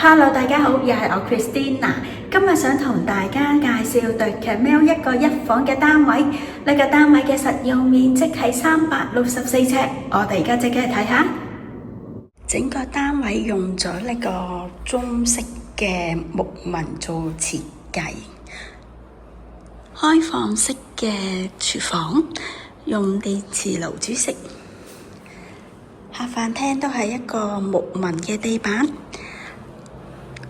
Hello，大家好，又係我 Christina。今日想同大家介紹 The Camel 一個一房嘅單位。呢個單位嘅實用面積係364尺。我哋而家即刻嚟睇下。整個單位用咗呢個中式嘅木紋做設計，開放式嘅廚房，用電磁爐煮食。客飯廳都係一個木紋嘅地板。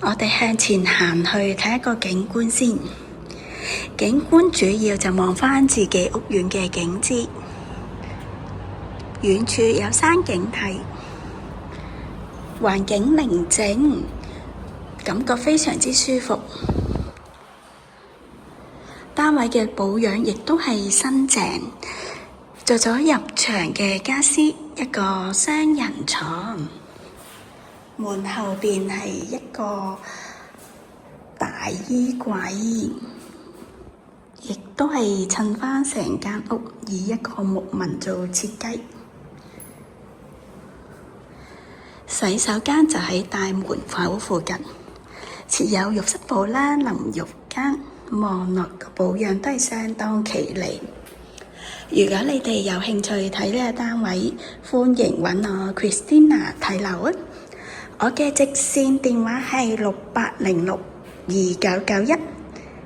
我哋向前行去睇一個景觀先。景觀主要就望返自己屋苑嘅景緻，遠處有山景睇，環境寧靜，感覺非常之舒服。單位嘅保養亦都係新淨，做咗入牆嘅家私，一個雙人床。門後邊係一個大衣櫃，亦都係襯返成間屋，以一個木紋做設計。洗手間就喺大門口附近，設有浴室部啦、淋浴間，望落個保養都係相當企理。如果你哋有興趣睇呢個單位，歡迎揾我 Christina 睇樓啊！我嘅直線電話係68062991，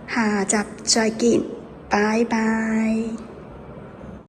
下集再見，拜拜。